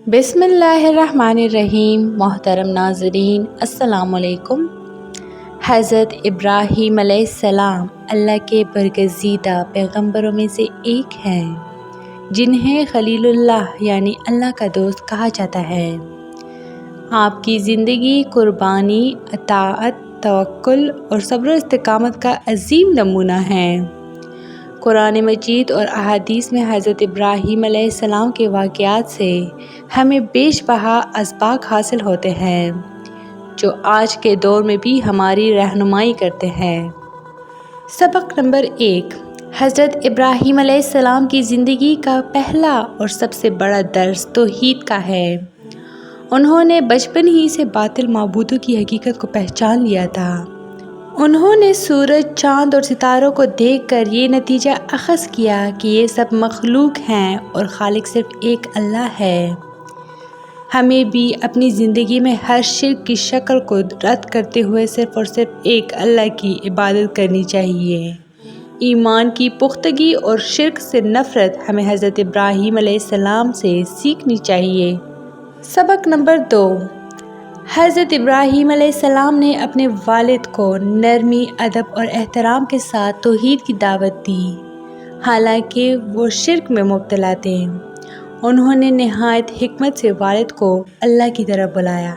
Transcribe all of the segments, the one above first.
बिस्मिल्लाहिर्रहमानिर्रहीम। मोहतरम नाज़रीन, अस्सलाम वालेकुम। हज़रत इब्राहीम अलैहिस्सलाम अल्लाह के बरगज़ीदा पैगंबरों में से एक हैं, जिन्हें खलीलुल्लाह यानी अल्लाह का दोस्त कहा जाता है। आपकी ज़िंदगी कुर्बानी, अताअत, तवक्कुल और सब्र इस्तिकामत का अजीम नमूना है। कुरान मजीद और अहादीस में हज़रत इब्राहीम अलैहिस्सलाम के वाक़यात से हमें बेशबहा असबाक हासिल होते हैं, जो आज के दौर में भी हमारी रहनुमाई करते हैं। सबक नंबर 1, हज़रत इब्राहीम अलैहिस्सलाम की ज़िंदगी का पहला और सबसे बड़ा दर्स तौहीद का है। उन्होंने बचपन ही से बातिल माबूदों की हकीकत को पहचान लिया था। उन्होंने सूरज, चाँद और सितारों को देखकर ये नतीजा अख़ज़ किया कि ये सब मखलूक हैं और खालिक सिर्फ़ एक अल्लाह है। हमें भी अपनी ज़िंदगी में हर शिर्क की शक्ल को रद्द करते हुए सिर्फ़ और सिर्फ एक अल्लाह की इबादत करनी चाहिए। ईमान की पुख्तगी और शिर्क से नफ़रत हमें हज़रत इब्राहीम अलैहिस्सलाम से सीखनी चाहिए। सबक नंबर 2, हज़रत इब्राहीम अलैहिस्सलाम ने अपने वालिद को नरमी, अदब और एहतराम के साथ तौहीद की दावत दी, हालांकि वो शिर्क में मुब्तला थे। उन्होंने नहायत हिकमत से वालिद को अल्लाह की तरफ बुलाया।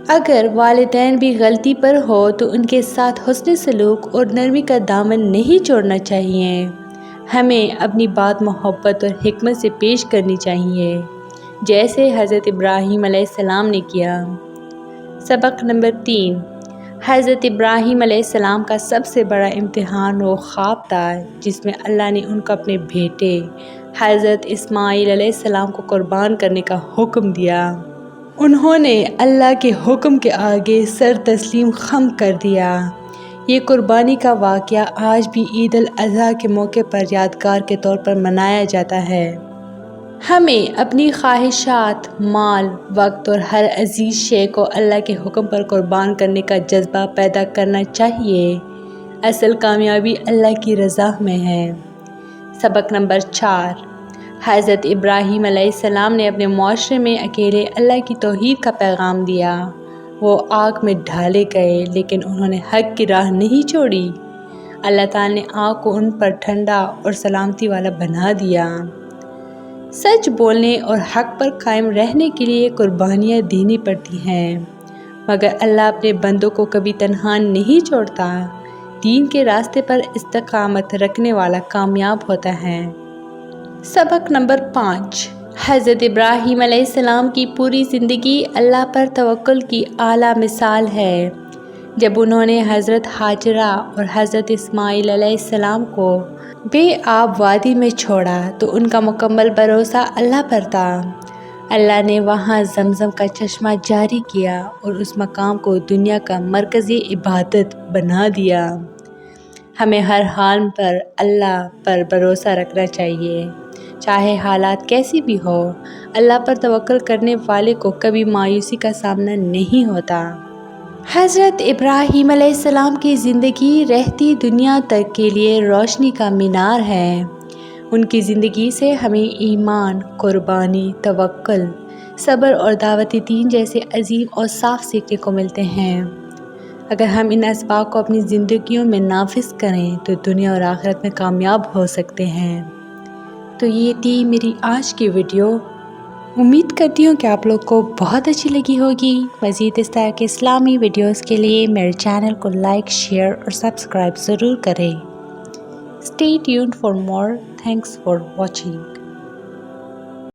अगर वालिदैन भी गलती पर हो तो उनके साथ हुस्न सलूक और नरमी का दामन नहीं छोड़ना चाहिए। हमें अपनी बात मोहब्बत और हिकमत से पेश करनी चाहिए, जैसे हज़रत इब्राहीम अलैहिस्सलाम ने किया। सबक नंबर 3, हज़रत इब्राहीम अलैहिस्सलाम का सबसे बड़ा इम्तिहान वो ख्वाब था जिसमें अल्लाह ने उनको अपने बेटे हज़रत इस्माईल अलैहिस्सलाम को कुर्बान करने का हुक्म दिया। उन्होंने अल्लाह के हुक्म के आगे सर तस्लीम खम कर दिया। ये कुर्बानी का वाक़या आज भी ईद अल अज़हा के मौके पर यादगार के तौर पर मनाया जाता है। हमें अपनी ख्वाहिशात, माल, वक्त और हर अजीज़ शे को अल्लाह के हुक्म पर कुर्बान करने का जज्बा पैदा करना चाहिए। असल कामयाबी अल्लाह की रज़ा में है। सबक नंबर 4, हज़रत इब्राहीम अलैहिस्सलाम ने अपने मुआशरे में अकेले अल्लाह की तौहीद का पैगाम दिया। वो आग में ढाले गए लेकिन उन्होंने हक़ की राह नहीं छोड़ी। अल्लाह ताला ने आग को उन पर ठंडा और सलामती वाला बना दिया। सच बोलने और हक़ पर कायम रहने के लिए कुर्बानियाँ देनी पड़ती हैं, मगर अल्लाह अपने बंदों को कभी तन्हा नहीं छोड़ता। दीन के रास्ते पर इस्तिकामत रखने वाला कामयाब होता है। सबक नंबर 5, हज़रत इब्राहीम अलैहिस्सलाम की पूरी ज़िंदगी अल्लाह पर तवक्कुल की आला मिसाल है। जब उन्होंने हज़रत हाजरा और हज़रत इस्माईल अलैहिस्सलाम को बेआब वादी में छोड़ा तो उनका मुकम्मल भरोसा अल्लाह पर था। अल्लाह ने वहाँ ज़मज़म का चश्मा जारी किया और उस मकाम को दुनिया का मरकज़ी इबादत बना दिया। हमें हर हाल पर अल्लाह पर भरोसा रखना चाहिए, चाहे हालात कैसी भी हो। अल्लाह पर तवक्कुल करने वाले को कभी मायूसी का सामना नहीं होता। हज़रत इब्राहीम अलैहिस्सलाम की ज़िंदगी रहती दुनिया तक के लिए रोशनी का मीनार है। उनकी ज़िंदगी से हमें ईमान, कुर्बानी, तवक्कुल, सब्र और दावत दीन जैसे अजीम और साफ सीखने को मिलते हैं। अगर हम इन असबाब को अपनी ज़िंदगियों में नाफिज करें तो दुनिया और आखिरत में कामयाब हो सकते हैं। तो ये थी मेरी आज की वीडियो। उम्मीद करती हूँ कि आप लोग को बहुत अच्छी लगी होगी। मज़ीद इस तरह के इस्लामी वीडियोस के लिए मेरे चैनल को लाइक, शेयर और सब्सक्राइब ज़रूर करें। Stay tuned for more. Thanks for watching.